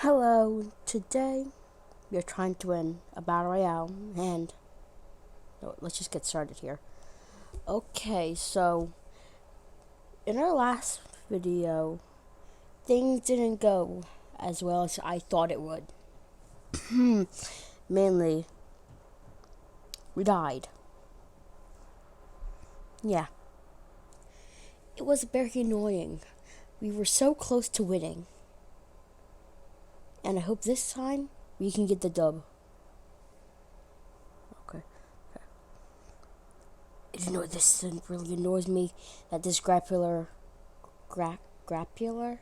Hello, today we are trying to win a battle royale, and let's just get started here. Okay, so in our last video, things didn't go as well as I thought it would. Mainly, we died. Yeah, it was very annoying. We were so close to winning, and I hope this time we can get the dub. Okay. You know, this really annoys me that this grappler, grappler,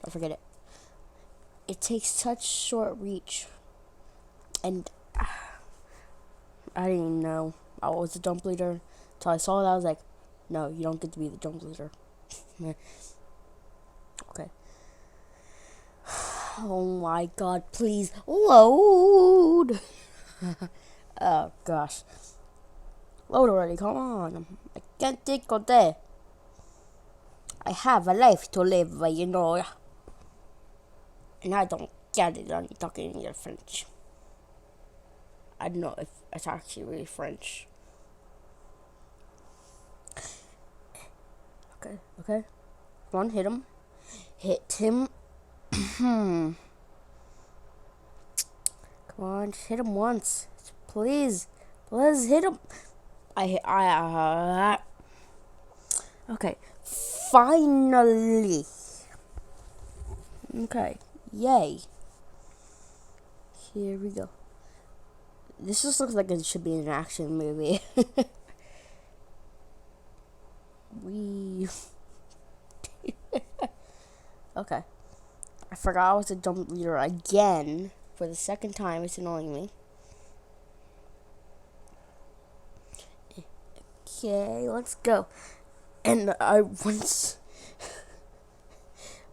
I forget it. It takes such short reach, and I didn't even know I was the jump leader until I saw that. I was like, no, you don't get to be the jump leader. Okay. Oh my god, please load. Oh gosh. Load already, come on. I can't take all day. I have a life to live, you know. And I don't get it on talking in French. I don't know if it's actually really French. Okay. Come on, hit him. Hit him. Come on, just hit him once. Please. Please hit him. Okay. Finally. Okay. Yay. Here we go. This just looks like it should be an action movie. Okay. I forgot I was a jump leader again for the second time. It's annoying me. Okay, let's go. And I once.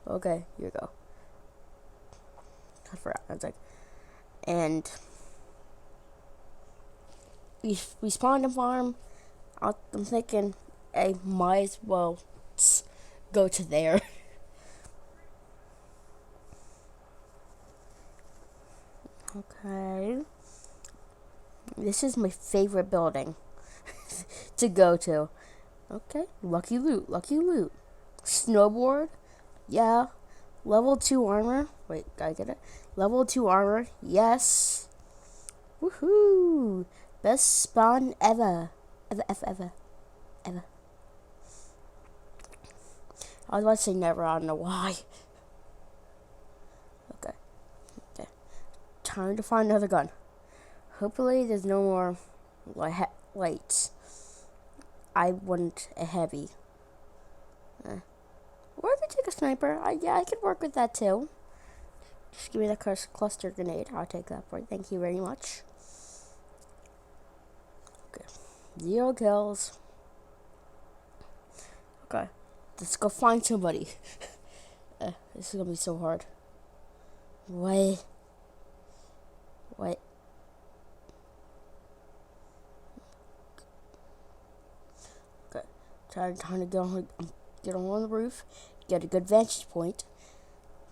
Okay, here we go. I forgot. I was like, and we spawned a farm. I'm thinking I might as well go to there. Okay. This is my favorite building to go to. Okay. Lucky loot. Snowboard. Yeah. Level 2 armor. Wait, gotta get it. Level 2 armor. Yes. Woohoo. Best spawn ever. Ever. I was about to say never. I don't know why. Okay. Time to find another gun. Hopefully there's no more lights. I want a heavy. Or I could take a sniper. Yeah, I could work with that too. Just give me that cluster grenade. I'll take that for it. Thank you very much. Okay. 0 kills. Okay. Let's go find somebody. This is gonna be so hard. What? Okay. Trying to get on the roof. Get a good vantage point.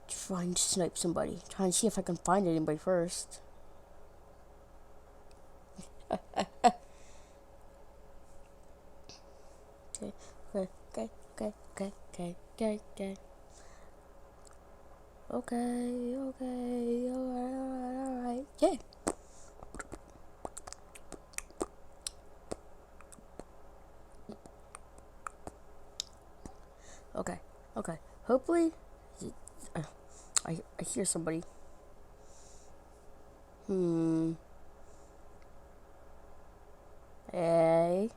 Trying to snipe somebody. Trying to see if I can find anybody first. Okay. Alright. Yeah. Okay. Hopefully, I hear somebody. Hey.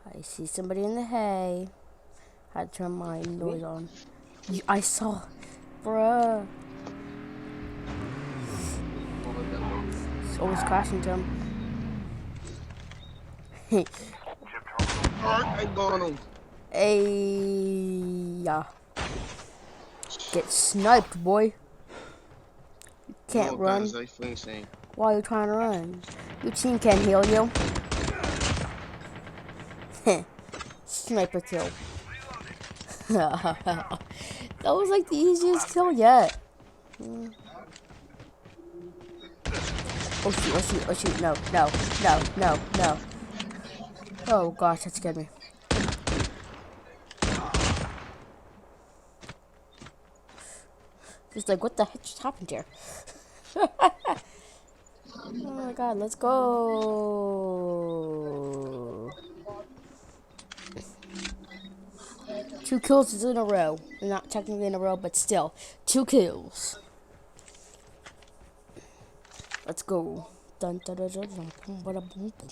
I see somebody in the hay. I had to turn my noise on. I saw. Bruh. It's always crashing to him. I got him. Hey, yeah. Get sniped, boy. You can't run. Why are you trying to run? Your team can't heal you. Sniper kill. That was like the easiest kill yet. Oh shoot, oh shoot, oh shoot, no, no, no, no, no. Oh gosh, that scared me. Just like, what the heck just happened here? Oh my god, let's go. 2 kills is in a row. Not technically in a row, but still. 2 kills. Let's go. Dun, dun, dun, dun, dun, boom, bada, boom, boom.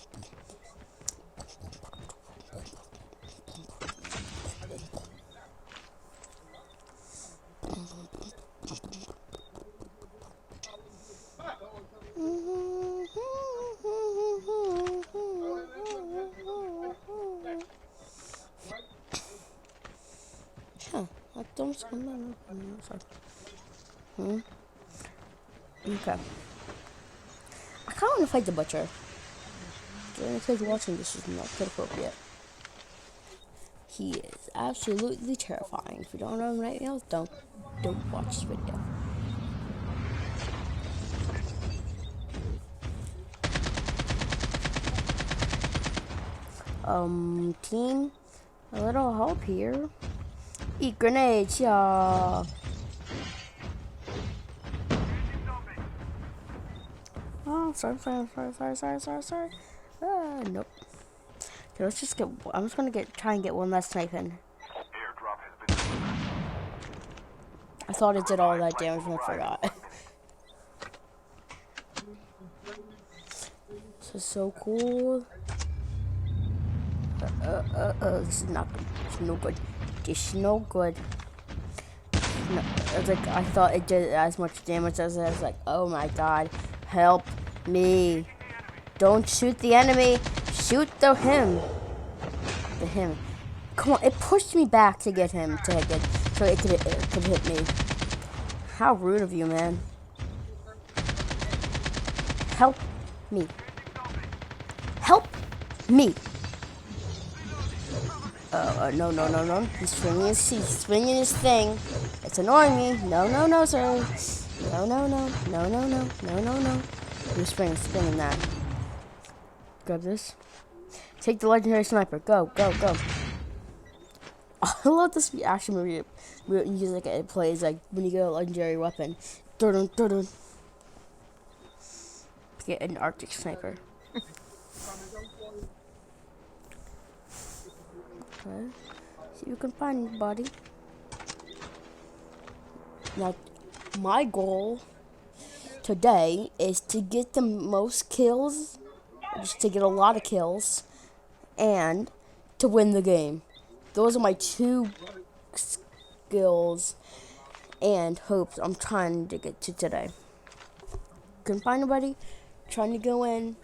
I don't Okay. I kind of want to fight the butcher. Any kids watching this is not kid appropriate. He is absolutely terrifying. If you don't know him right now, don't watch this video. Team, a little help here. Eat grenades, y'all. Oh, sorry. Nope. Okay, let's just get. I'm just gonna try and get one last snipe in. I thought it did all that damage and I forgot. This is so cool. This is not good. It's no good. It's no good. No, it's like I thought it did as much damage as I was like, oh my god, help me! Don't shoot the enemy. Shoot him. Come on! It pushed me back to get him so it could hit me. How rude of you, man! Help me! Help me! No. He's swinging his thing. It's annoying me. No, sir. No. He's spinning that. Grab this. Take the legendary sniper. Go. I love this action movie. Music it plays like when you get a legendary weapon. Dun. Get an Arctic sniper. Okay. See if you can find me, buddy. Now, my goal today is to get the most kills, just to get a lot of kills, and to win the game. Those are my 2 skills and hopes I'm trying to get to today. Couldn't find nobody. Trying to go in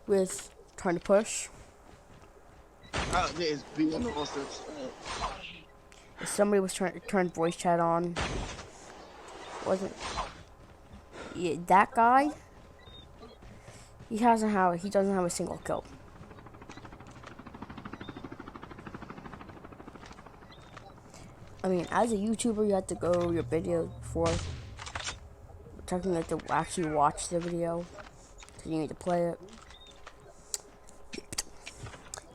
with trying to push. There's being also. If somebody was trying to turn voice chat on, wasn't that guy? He doesn't have a single kill. I mean, as a YouTuber, you have to go your video before. Technically, you have to actually watch the video because you need to play it.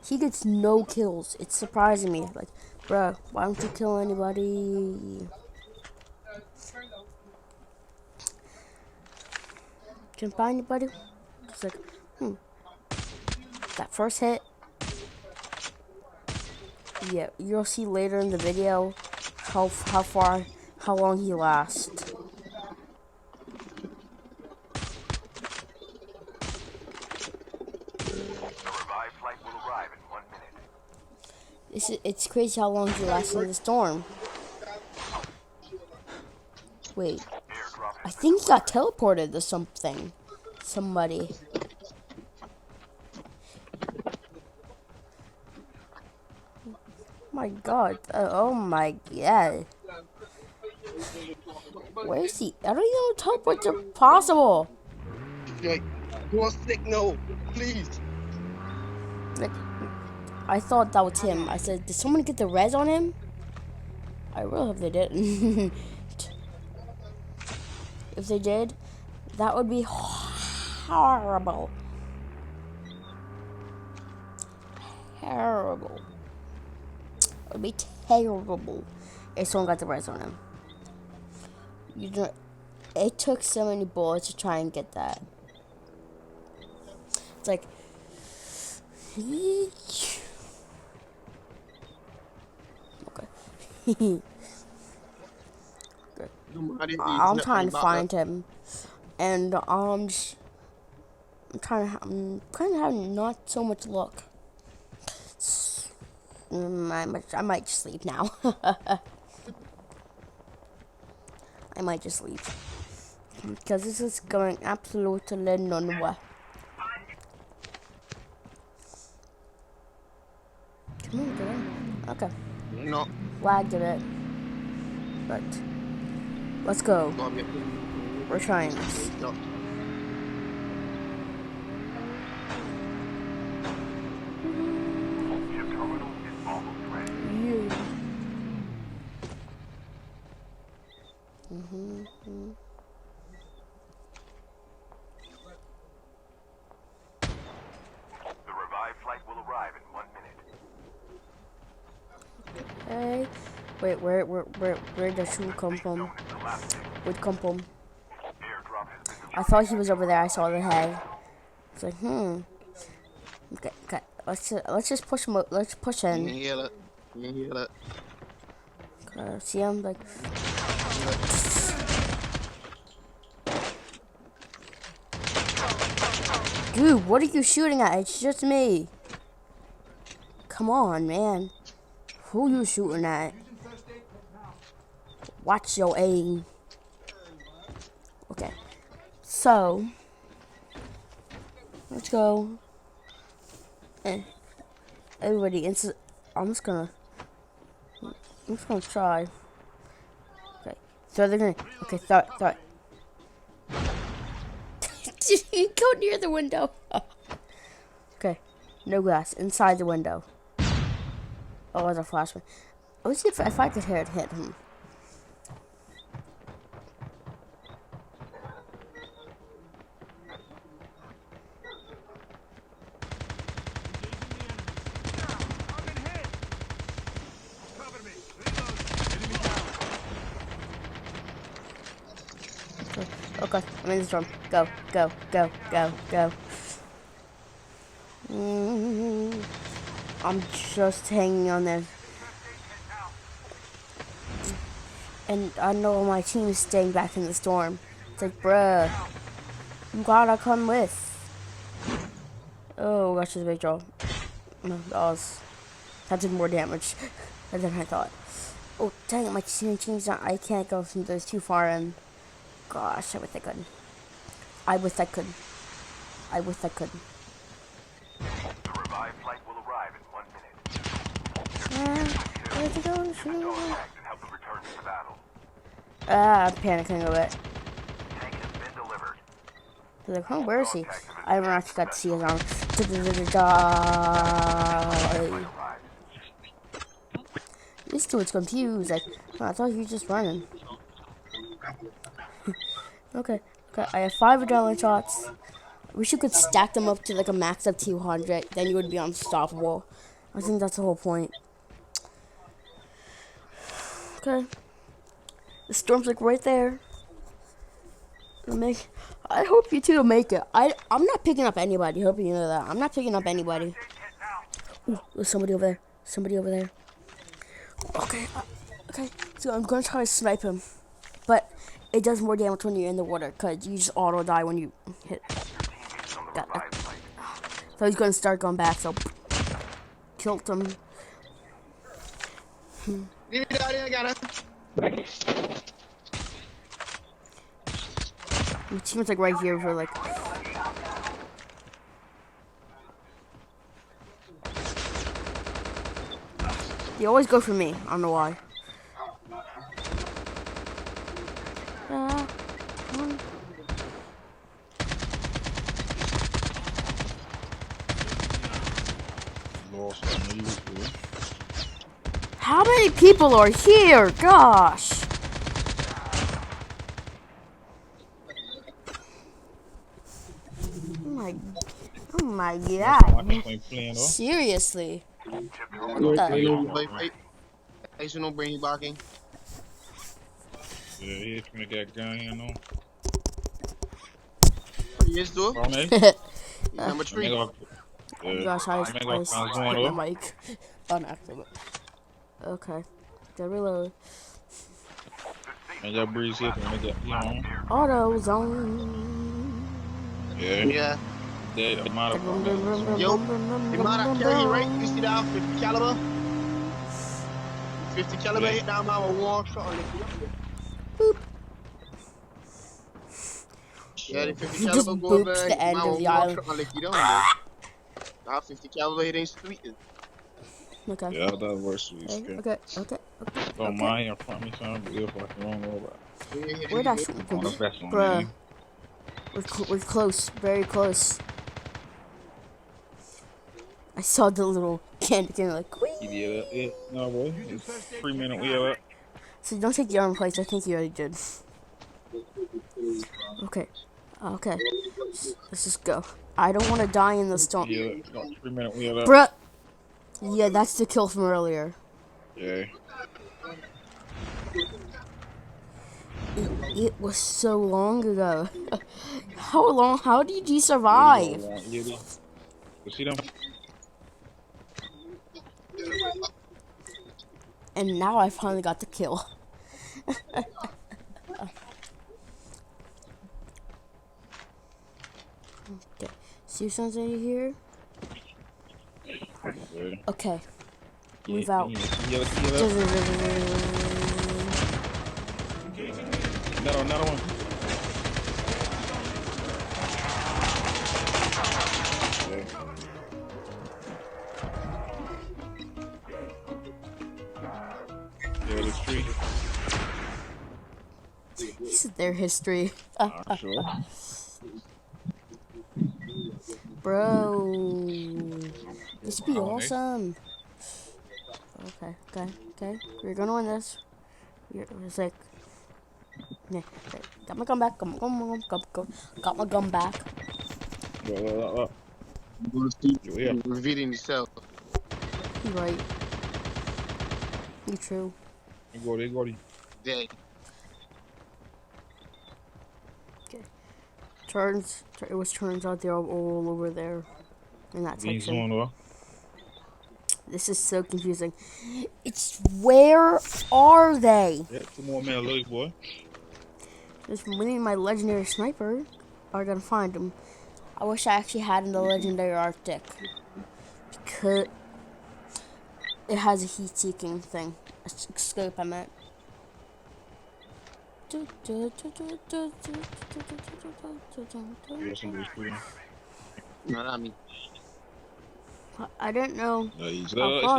He gets no kills. It's surprising me. Like, bruh, why don't you kill anybody? Can find anybody? It's like, that first hit. Yeah, you'll see later in the video how long he lasts. It's crazy how long he lasts in the storm. Wait, I think he got teleported to something. Somebody. My god. Oh my god. Where is he? I don't even know teleports are possible. Like, go sick, no, please. Like, I thought that was him. I said, did someone get the res on him? I really hope they didn't. If they did, that would be horrible. Terrible. It would be terrible if someone got the res on him. You know, it took so many bullets to try and get that. It's like, okay. I'm trying to find him, and I'm kind of having not so much luck. I might just sleep now. I might just leave because this is going absolutely nowhere. Come on, get in. Okay. No. Lagged a bit, but let's go. We're trying this. No. The revived flight will arrive in 1 minute. Hey, wait, where did Shul come from? Where'd come from? I thought he was over there. I saw the head. It's like, Okay, let's just push him. Let's push You in. hear that? You hear that? See him like. Dude, what are you shooting at? It's just me. Come on, man. Who you shooting at? Watch your aim. Okay. So, let's go. And everybody, I'm just gonna try. Okay. Throw the grenade. Okay, throw it. Did you go near the window? Okay. No glass. Inside the window. Oh, there's a flashbang. Let's see if I could hit him. Okay, I'm in the storm. Go. I'm just hanging on there. And I know my team is staying back in the storm. It's like, bruh, you gotta come with. Oh, that's just a big draw. No, that did more damage than I thought. Oh, dang it, my team's not. I can't go from those too far in. Gosh, I wish I could. The revived flight will arrive in 1 minute. Where's it going? Contact and help them return to the battle. I'm panicking a bit. Tank has been delivered. They're like, oh, where is he? I never actually got to see his arm. This dude's confused. Like, oh, I thought he was just running. Okay, I have 5 adrenaline shots. I wish you could stack them up to like a max of 200. Then you would be unstoppable. I think that's the whole point. Okay. The storm's like right there. I hope you two will make it. I'm not picking up anybody. Hope you know that. I'm not picking up anybody. Ooh, there's somebody over there. Okay. So I'm gonna try to snipe him, but it does more damage when you're in the water, cause you just auto die when you hit. So he's gonna start going back. So killed him. I got him. My team's like right here for like. They always go for me. I don't know why. How many people are here? Gosh. Oh my god. Seriously. What the? Hey, so no bring you back in. Yeah, he trying to get a gun, you know. Yes, do. Hey, Number three. Gosh, I hit going my mic on accident. Okay. Get reload. I got breeze here, I got, you know. Auto zone. Yeah. Yeah. They modified. Yo, they might have carry you, right? You see that 50 caliber? 50 caliber hit down my wall shot on it. Boop. Yeah, the 50 Just caliber go boops over the end of the island. shot on like you don't know. That 50 caliber hit ain't sweet. Okay. Yeah, that works. Okay. Don't mind in front of me, son. But if I can run over. Where'd that shoot On the go? vessel, Bruh. man. We're close. Very close. I saw the little candy cane like, whee! Yeah, no, boy. It's 3 minute wheel up. So don't take the armor plates. I think you already did. Okay. Okay. Let's just go. I don't want to die in the storm. Yeah, 3 minute wheel up. Bruh! Yeah, that's the kill from earlier. Yeah. It was so long ago. How did you survive? You see them? And now I finally got the kill. Okay. See something here? Okay. Move out. Another one. Yeah, the street. This is their history. Sure. Bro. This would be awesome. Okay. We're gonna win this. It's like, yeah. Okay. Got my gun back. Got my gun back. Yeah. Revealing yourself. You right. You true. They go. Dead. Okay. Turns out they're all over there in that section. This is so confusing. It's where are they? Yeah, 2 more men, little boy. Just winning my legendary sniper. Are gonna find them. I wish I actually had the legendary Arctic because it has a heat-seeking thing. A scope, I meant. No, not me. I don't know. Please no, I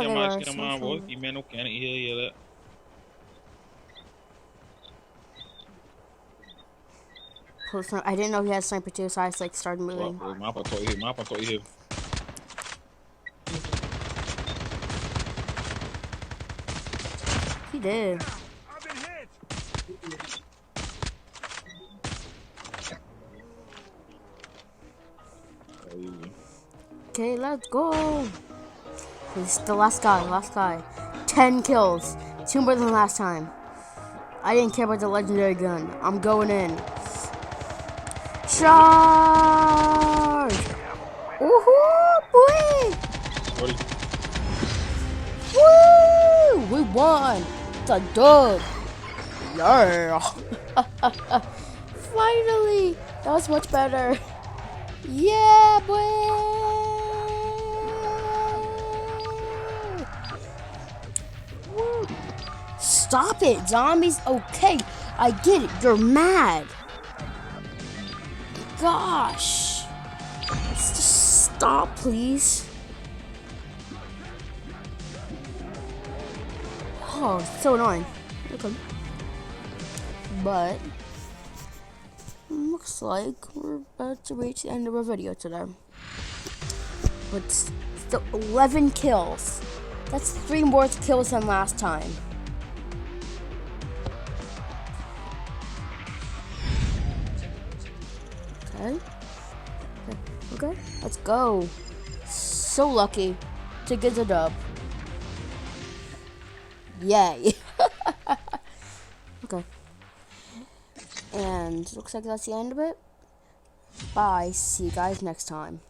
didn't know he had sniper too, so I just like started moving. He did. Okay, let's go. This is the last guy. 10 kills. 2 more than last time. I didn't care about the legendary gun. I'm going in. Charge! Woohoo, boy! Woo! We won. It's a dub. Yeah. Finally. That was much better. Yeah, boy. Woo. Stop it, zombies. Okay, I get it. You're mad. Gosh. Let's just stop, please. Oh, it's so annoying. Okay. But looks like we're about to reach the end of our video today. But still 11 kills. That's 3 more kills than last time. Okay. Okay, let's go. So lucky to get the dub. Yay. Okay. And looks like that's the end of it. Bye. See you guys next time.